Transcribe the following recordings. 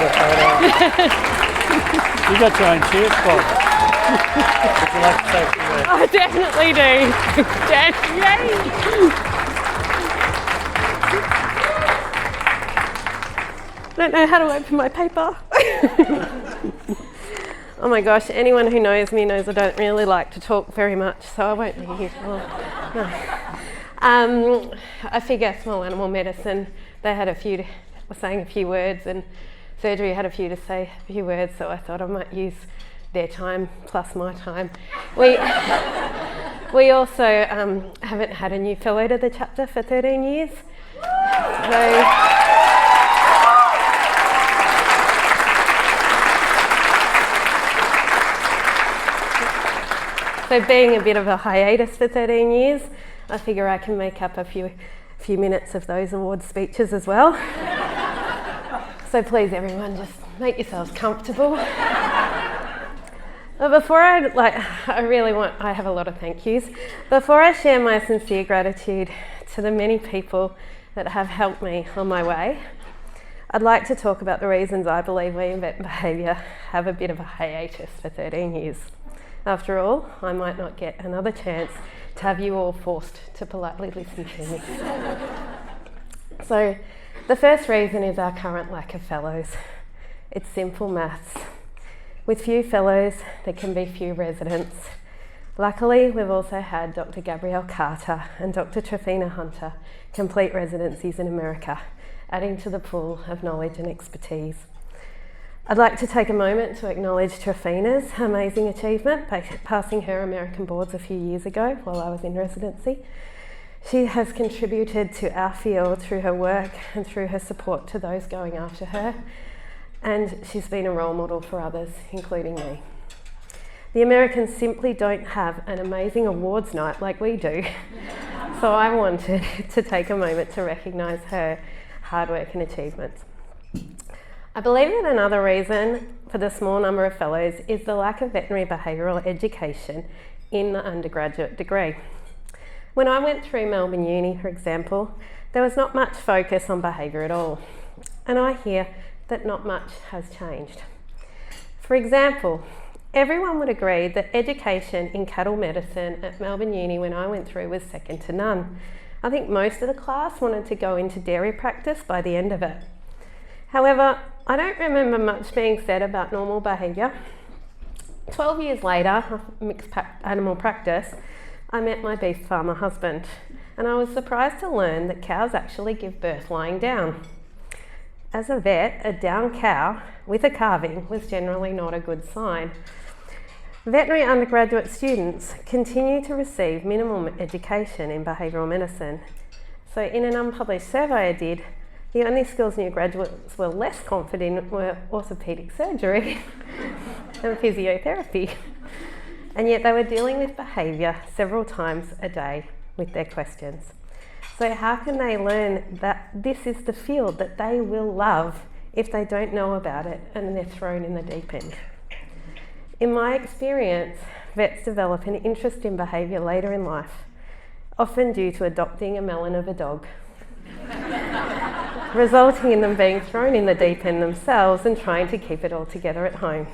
get a photo. You got your own cheer squad. Would you like to say a few words? I definitely do. Yay! I don't know how to open my paper. Oh my gosh, anyone who knows me knows I don't really like to talk very much, so I won't be here for long. No. I figure small animal medicine, they had were saying a few words, and surgery had to say a few words, so I thought I might use their time plus my time. We also haven't had a new fellow to the chapter for 13 years. So being a bit of a hiatus for 13 years, I figure I can make up a few minutes of those award speeches as well. So please everyone, just make yourselves comfortable. But before I have a lot of thank yous. Before I share my sincere gratitude to the many people that have helped me on my way, I'd like to talk about the reasons I believe we in vet behaviour have a bit of a hiatus for 13 years. After all, I might not get another chance to have you all forced to politely listen to me. So, the first reason is our current lack of fellows. It's simple maths. With few fellows, there can be few residents. Luckily, we've also had Dr. Gabrielle Carter and Dr. Trafina Hunter complete residencies in America, adding to the pool of knowledge and expertise. I'd like to take a moment to acknowledge Trafina's amazing achievement by passing her American boards a few years ago while I was in residency. She has contributed to our field through her work and through her support to those going after her, and she's been a role model for others, including me. The Americans simply don't have an amazing awards night like we do, so I wanted to take a moment to recognise her hard work and achievements. I believe that another reason for the small number of fellows is the lack of veterinary behavioural education in the undergraduate degree. When I went through Melbourne Uni, for example, there was not much focus on behaviour at all, and I hear that not much has changed. For example, everyone would agree that education in cattle medicine at Melbourne Uni when I went through was second to none. I think most of the class wanted to go into dairy practice by the end of it. However, I don't remember much being said about normal behaviour. 12 years later, of mixed animal practice, I met my beef farmer husband, and I was surprised to learn that cows actually give birth lying down. As a vet, a down cow with a calving was generally not a good sign. Veterinary undergraduate students continue to receive minimum education in behavioural medicine. So in an unpublished survey I did, the only skills new graduates were less confident in were orthopaedic surgery and physiotherapy. And yet they were dealing with behaviour several times a day with their questions. So how can they learn that this is the field that they will love if they don't know about it and they're thrown in the deep end? In my experience, vets develop an interest in behaviour later in life, often due to adopting a melon of a dog, resulting in them being thrown in the deep end themselves and trying to keep it all together at home.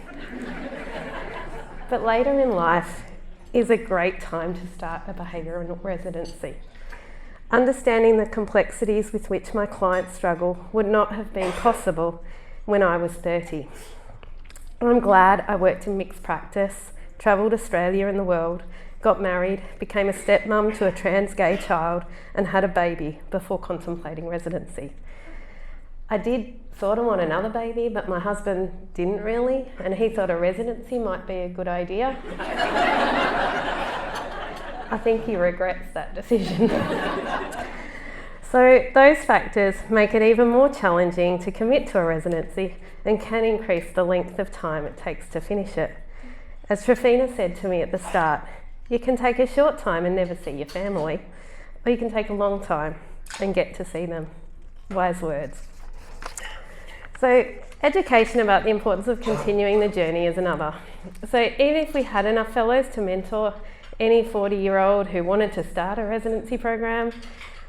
But later in life is a great time to start a behavioural residency. Understanding the complexities with which my clients struggle would not have been possible when I was 30. I'm glad I worked in mixed practice, travelled Australia and the world, got married, became a stepmum to a trans gay child and had a baby before contemplating residency. I did sort of want another baby, but my husband didn't really, and he thought a residency might be a good idea. I think he regrets that decision. So those factors make it even more challenging to commit to a residency and can increase the length of time it takes to finish it. As Trafina said to me at the start, you can take a short time and never see your family, or you can take a long time and get to see them. Wise words. So education about the importance of continuing the journey is another. So even if we had enough fellows to mentor any 40-year-old who wanted to start a residency program,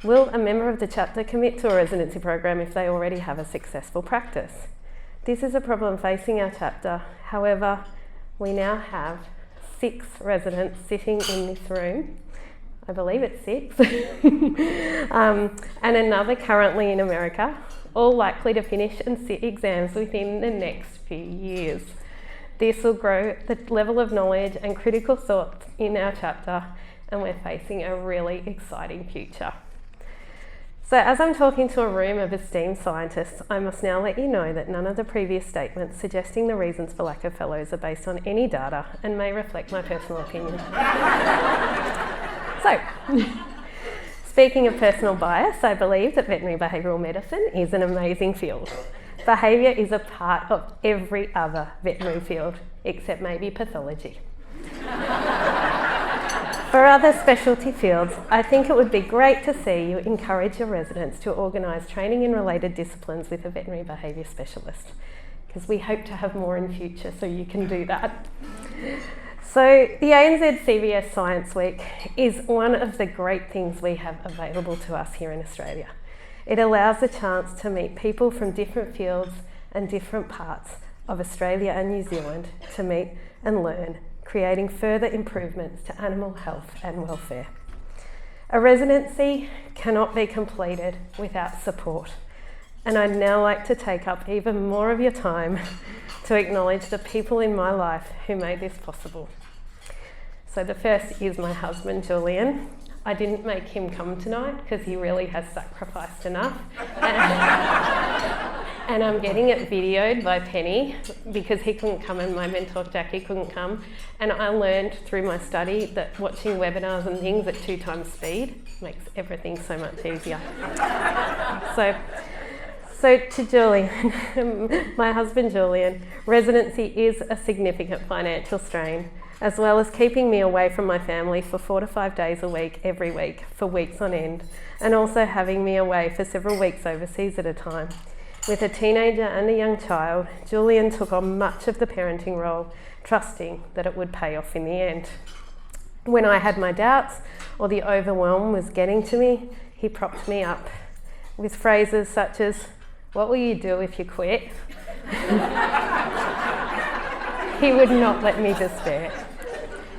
will a member of the chapter commit to a residency program if they already have a successful practice? This is a problem facing our chapter. However, we now have 6 residents sitting in this room. I believe it's 6. And another currently in America, all likely to finish and sit exams within the next few years. This will grow the level of knowledge and critical thought in our chapter, and we're facing a really exciting future. So as I'm talking to a room of esteemed scientists, I must now let you know that none of the previous statements suggesting the reasons for lack of fellows are based on any data and may reflect my personal opinion. So, speaking of personal bias, I believe that veterinary behavioural medicine is an amazing field. Behaviour is a part of every other veterinary field, except maybe pathology. For other specialty fields, I think it would be great to see you encourage your residents to organise training in related disciplines with a veterinary behaviour specialist, because we hope to have more in future, so you can do that. So the ANZ CVS Science Week is one of the great things we have available to us here in Australia. It allows a chance to meet people from different fields and different parts of Australia and New Zealand to meet and learn, creating further improvements to animal health and welfare. A residency cannot be completed without support, and I'd now like to take up even more of your time to acknowledge the people in my life who made this possible. So the first is my husband, Julian. I didn't make him come tonight because he really has sacrificed enough. And I'm getting it videoed by Penny because he couldn't come and my mentor Jackie couldn't come. And I learned through my study that watching webinars and things at 2 times speed makes everything so much easier. So to Julian, my husband Julian, residency is a significant financial strain, as well as keeping me away from my family for 4 to 5 days a week, every week, for weeks on end, and also having me away for several weeks overseas at a time. With a teenager and a young child, Julian took on much of the parenting role, trusting that it would pay off in the end. When I had my doubts or the overwhelm was getting to me, he propped me up with phrases such as, "What will you do if you quit?" He would not let me despair.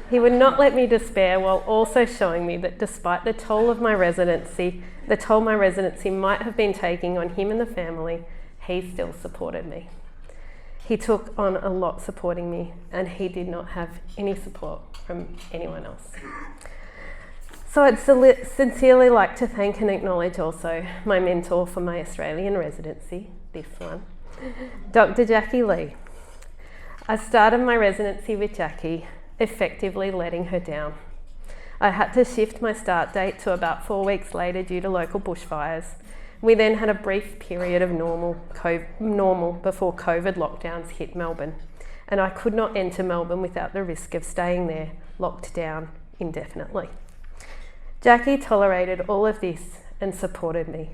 He would not let me despair while also showing me that despite the toll my residency might have been taking on him and the family, he still supported me. He took on a lot supporting me, and he did not have any support from anyone else. So I'd sincerely like to thank and acknowledge also my mentor for my Australian residency, this one, Dr. Jackie Lee. I started my residency with Jackie, effectively letting her down. I had to shift my start date to about 4 weeks later due to local bushfires. We then had a brief period of normal before COVID lockdowns hit Melbourne, and I could not enter Melbourne without the risk of staying there, locked down indefinitely. Jackie tolerated all of this and supported me.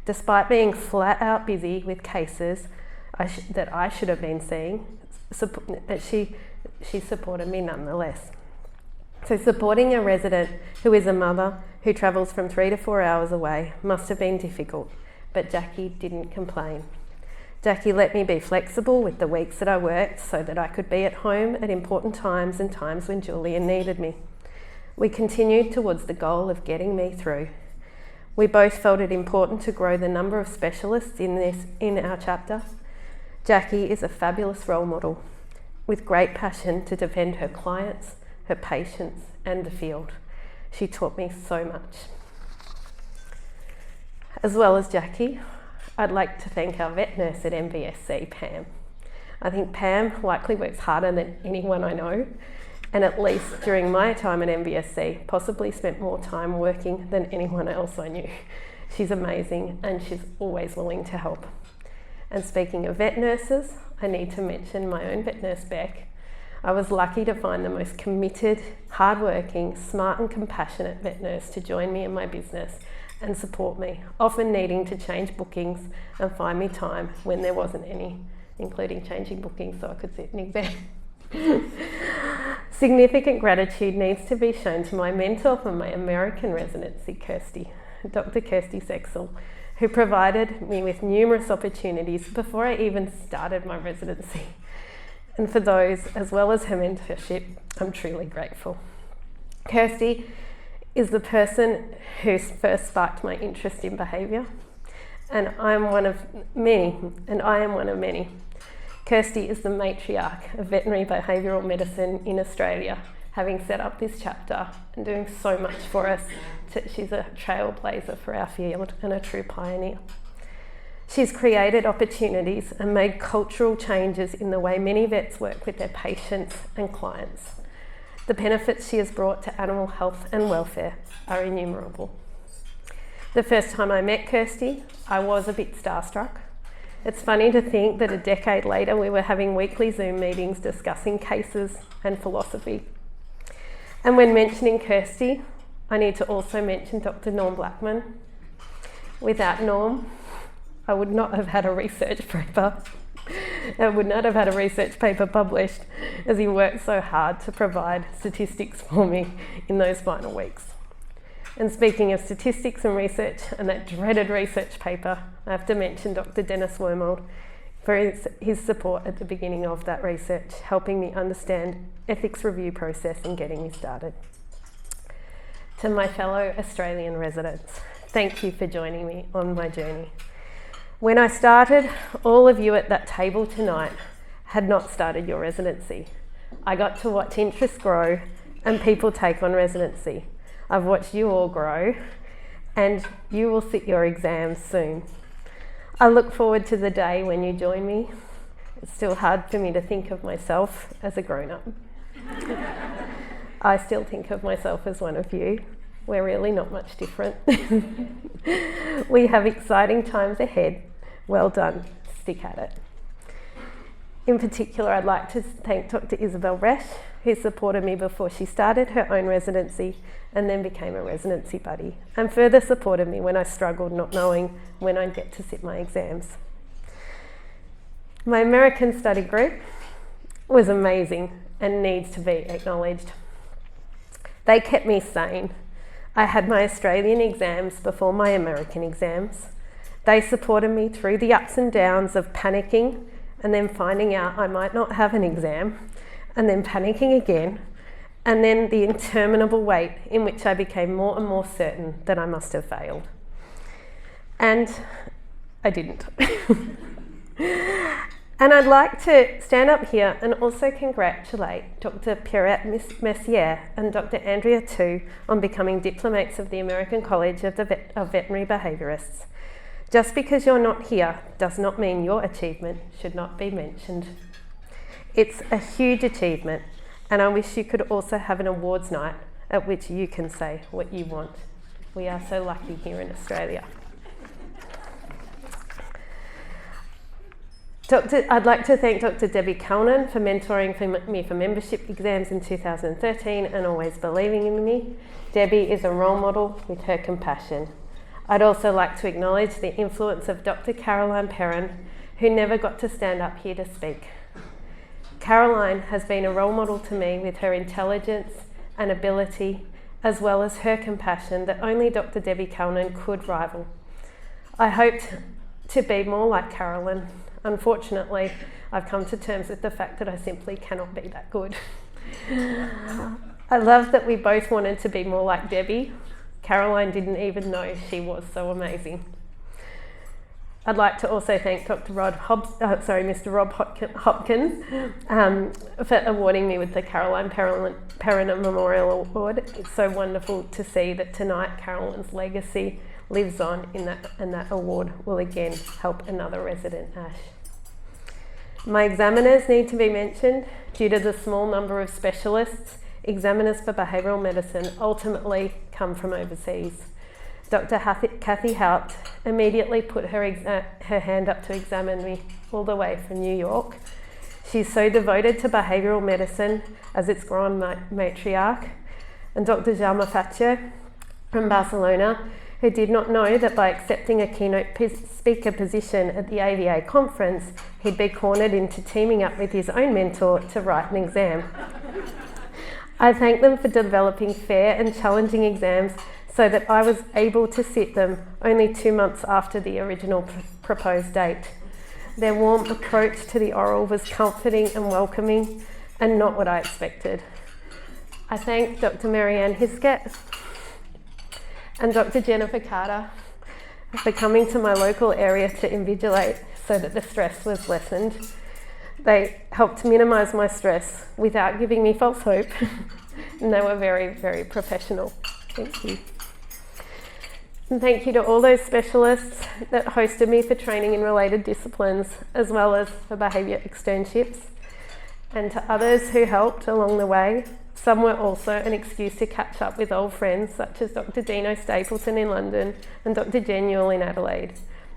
Despite being flat out busy with cases that I should have been seeing, she supported me nonetheless. So supporting a resident who is a mother who travels from 3 to 4 hours away must have been difficult, but Jackie didn't complain. Jackie let me be flexible with the weeks that I worked so that I could be at home at important times and times when Julian needed me. We continued towards the goal of getting me through. We both felt it important to grow the number of specialists in our chapter. Jackie is a fabulous role model with great passion to defend her clients, her patients, and the field. She taught me so much. As well as Jackie, I'd like to thank our vet nurse at MBSC, Pam. I think Pam likely works harder than anyone I know, and at least during my time at MBSC, possibly spent more time working than anyone else I knew. She's amazing, and she's always willing to help. And speaking of vet nurses, I need to mention my own vet nurse, Beck. I was lucky to find the most committed, hardworking, smart and compassionate vet nurse to join me in my business and support me, often needing to change bookings and find me time when there wasn't any, including changing bookings so I could sit in exam. Significant gratitude needs to be shown to my mentor for my American residency, Kirsty, Dr. Kirsty Sexel, who provided me with numerous opportunities before I even started my residency. And for those, as well as her mentorship, I'm truly grateful. Kirsty is the person who first sparked my interest in behaviour, and I am one of many. Kirsty is the matriarch of veterinary behavioural medicine in Australia, having set up this chapter and doing so much for us. She's a trailblazer for our field and a true pioneer. She's created opportunities and made cultural changes in the way many vets work with their patients and clients. The benefits she has brought to animal health and welfare are innumerable. The first time I met Kirsty, I was a bit starstruck. It's funny to think that a decade later we were having weekly Zoom meetings discussing cases and philosophy. And when mentioning Kirsty, I need to also mention Dr. Norm Blackman. Without Norm, I would not have had a research paper. I would not have had a research paper published, as he worked so hard to provide statistics for me in those final weeks. And speaking of statistics and research and that dreaded research paper, I have to mention Dr. Dennis Wormold for his support at the beginning of that research, helping me understand ethics review process and getting me started. To my fellow Australian residents, thank you for joining me on my journey. When I started, all of you at that table tonight had not started your residency. I got to watch interest grow and people take on residency. I've watched you all grow and you will sit your exams soon. I look forward to the day when you join me. It's still hard for me to think of myself as a grown-up. I still think of myself as one of you. We're really not much different. We have exciting times ahead. Well done, stick at it. In particular, I'd like to thank Dr. Isabel Resch, who supported me before she started her own residency and then became a residency buddy, and further supported me when I struggled not knowing when I'd get to sit my exams. My American study group was amazing and needs to be acknowledged. They kept me sane. I had my Australian exams before my American exams. They supported me through the ups and downs of panicking and then finding out I might not have an exam, and then panicking again, and then the interminable wait in which I became more and more certain that I must have failed. And I didn't. And I'd like to stand up here and also congratulate Dr. Pierrette Messier and Dr. Andrea Tu on becoming diplomates of the American College of Veterinary Behaviourists. Just because you're not here does not mean your achievement should not be mentioned. It's a huge achievement, and I wish you could also have an awards night at which you can say what you want. We are so lucky here in Australia. I'd like to thank Dr. Debbie Calnan for mentoring me for membership exams in 2013 and always believing in me. Debbie is a role model with her compassion. I'd also like to acknowledge the influence of Dr. Caroline Perrin, who never got to stand up here to speak. Caroline has been a role model to me with her intelligence and ability, as well as her compassion that only Dr. Debbie Calnan could rival. I hoped to be more like Caroline. Unfortunately, I've come to terms with the fact that I simply cannot be that good. I love that we both wanted to be more like Debbie. Caroline didn't even know she was so amazing. I'd like to also thank Mr. Rob Hopkins for awarding me with the Caroline Perrin Memorial Award. It's so wonderful to see that tonight Caroline's legacy lives on and that award will again help another resident Ash. My examiners need to be mentioned. Due to the small number of specialists, examiners for behavioural medicine ultimately come from overseas. Dr. Kathy Haupt immediately put her hand up to examine me all the way from New York. She's so devoted to behavioural medicine as its grand matriarch. And Dr. Jaume Fatcher from Barcelona, who did not know that by accepting a keynote speaker position at the AVA conference, he'd be cornered into teaming up with his own mentor to write an exam. I thank them for developing fair and challenging exams so that I was able to sit them only 2 months after the original proposed date. Their warm approach to the oral was comforting and welcoming, and not what I expected. I thank Dr. Marianne Hiskett and Dr. Jennifer Carter for coming to my local area to invigilate so that the stress was lessened. They helped minimise my stress without giving me false hope, and they were very, very professional. Thank you. And thank you to all those specialists that hosted me for training in related disciplines, as well as for behaviour externships, and to others who helped along the way. Some were also an excuse to catch up with old friends, such as Dr. Dino Stapleton in London and Dr. Jen Newell in Adelaide.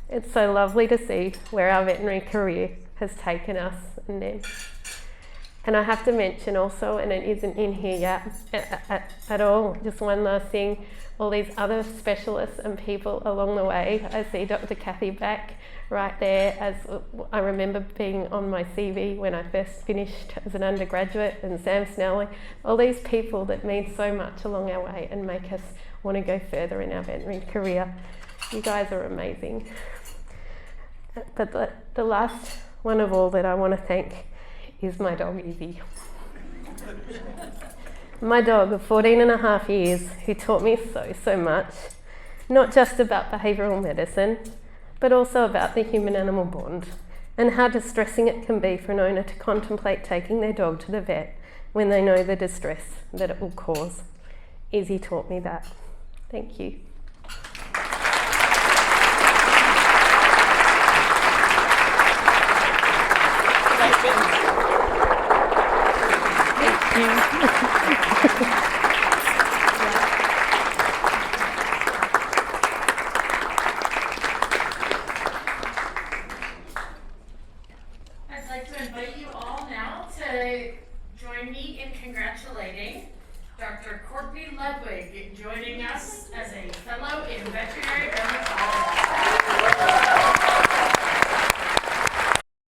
It's so lovely to see where our veterinary career has taken us and them. And I have to mention also, and it isn't in here yet at all, just one last thing, all these other specialists and people along the way. I see Dr. Kathy back right there, as I remember being on my CV when I first finished as an undergraduate, and Sam Snelling, all these people that mean so much along our way and make us want to go further in our veterinary career. You guys are amazing. But the last one of all that I want to thank is my dog Izzy. My dog of 14 and a half years, who taught me so much, not just about behavioural medicine, but also about the human-animal bond and how distressing it can be for an owner to contemplate taking their dog to the vet when they know the distress that it will cause. Izzy taught me that. Thank you. I'd like to invite you all now to join me in congratulating Dr. Courtney Ludwig, joining us as a fellow in veterinary